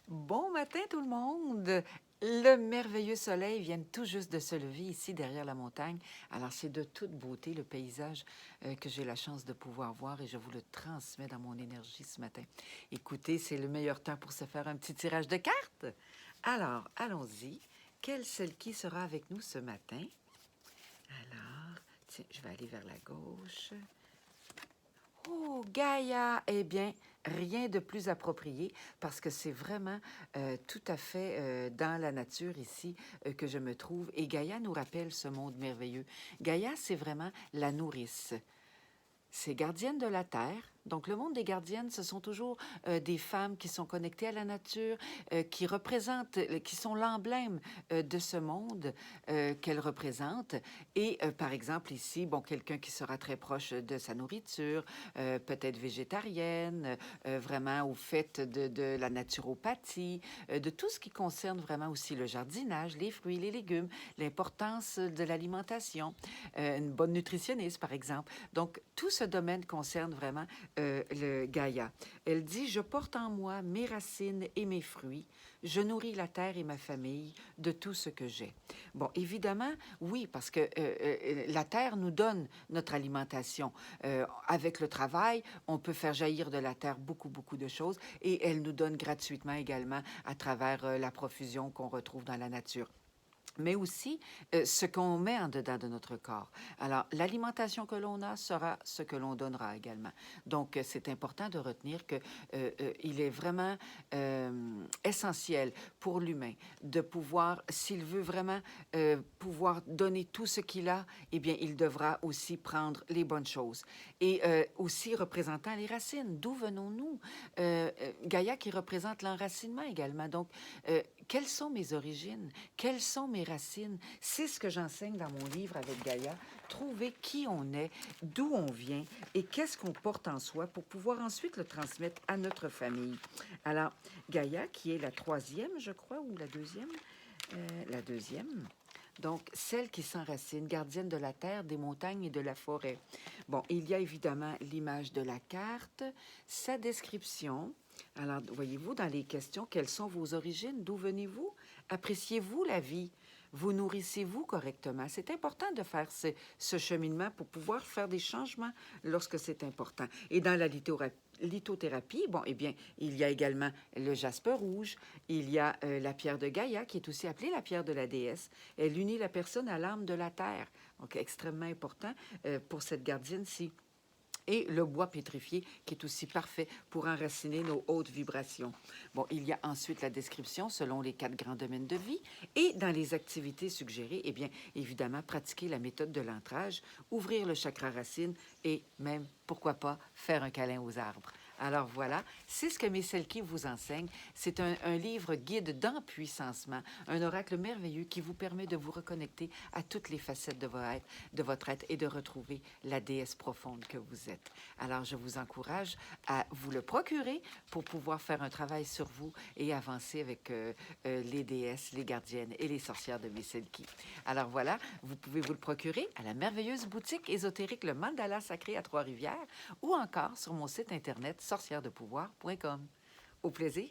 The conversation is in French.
Bon matin tout le monde! Le merveilleux soleil vient tout juste de se lever ici derrière la montagne. Alors c'est de toute beauté le paysage que j'ai la chance de pouvoir voir et je vous le transmets dans mon énergie ce matin. Écoutez, c'est le meilleur temps pour se faire un petit tirage de cartes. Alors, allons-y. Quelle celle qui sera avec nous ce matin? Alors, tiens, je vais aller vers la gauche. Oh, Gaïa! Eh bien, rien de plus approprié parce que c'est vraiment tout à fait dans la nature ici que je me trouve. Et Gaïa nous rappelle ce monde merveilleux. Gaïa, c'est vraiment la nourrice. C'est gardienne de la terre. Donc, le monde des gardiennes, ce sont toujours des femmes qui sont connectées à la nature, qui représentent, qui sont l'emblème de ce monde qu'elles représentent. Et, par exemple, ici, bon, quelqu'un qui sera très proche de sa nourriture, peut-être végétarienne, vraiment au fait de la naturopathie, de tout ce qui concerne vraiment aussi le jardinage, les fruits, les légumes, l'importance de l'alimentation, une bonne nutritionniste, par exemple. Donc, tout ce domaine concerne vraiment le Gaïa. Elle dit, je porte en moi mes racines et mes fruits. Je nourris la terre et ma famille de tout ce que j'ai. Bon, évidemment, oui, parce que la terre nous donne notre alimentation. Avec le travail, on peut faire jaillir de la terre beaucoup, beaucoup de choses et elle nous donne gratuitement également à travers la profusion qu'on retrouve dans la nature, mais aussi ce qu'on met en dedans de notre corps. Alors, l'alimentation que l'on a sera ce que l'on donnera également. Donc, c'est important de retenir que il est vraiment essentiel pour l'humain de pouvoir, s'il veut vraiment pouvoir donner tout ce qu'il a, eh bien, il devra aussi prendre les bonnes choses. Et aussi représentant les racines. D'où venons-nous? Gaïa qui représente l'enracinement également. Donc, quelles sont mes origines? Quelles sont mes racines? C'est ce que j'enseigne dans mon livre avec Gaïa. Trouver qui on est, d'où on vient et qu'est-ce qu'on porte en soi pour pouvoir ensuite le transmettre à notre famille. Alors, Gaïa, qui est la troisième, je crois, ou la deuxième? La deuxième. Donc, celle qui s'enracine, gardienne de la terre, des montagnes et de la forêt. Bon, il y a évidemment l'image de la carte, sa description. Alors, voyez-vous, dans les questions, quelles sont vos origines? D'où venez-vous? Appréciez-vous la vie? Vous nourrissez-vous correctement? C'est important de faire ce cheminement pour pouvoir faire des changements lorsque c'est important. Et dans la lithothérapie, bon, eh bien, il y a également le jaspe rouge, il y a la pierre de Gaïa, qui est aussi appelée la pierre de la déesse. Elle unit la personne à l'âme de la terre. Donc, extrêmement important pour cette gardienne-ci. Et le bois pétrifié, qui est aussi parfait pour enraciner nos hautes vibrations. Bon, il y a ensuite la description selon les 4 grands domaines de vie. Et dans les activités suggérées, eh bien, évidemment, pratiquer la méthode de l'ancrage, ouvrir le chakra racine et même, pourquoi pas, faire un câlin aux arbres. Alors voilà, c'est ce que mes Selkies vous enseignent. C'est un livre guide d'empuissancement, un oracle merveilleux qui vous permet de vous reconnecter à toutes les facettes de votre être et de retrouver la déesse profonde que vous êtes. Alors, je vous encourage à vous le procurer pour pouvoir faire un travail sur vous et avancer avec les déesses, les gardiennes et les sorcières de mes Selkies. Alors voilà, vous pouvez vous le procurer à la merveilleuse boutique ésotérique Le Mandala Sacré à Trois-Rivières ou encore sur mon site internet sorcièredepouvoir.com. Au plaisir!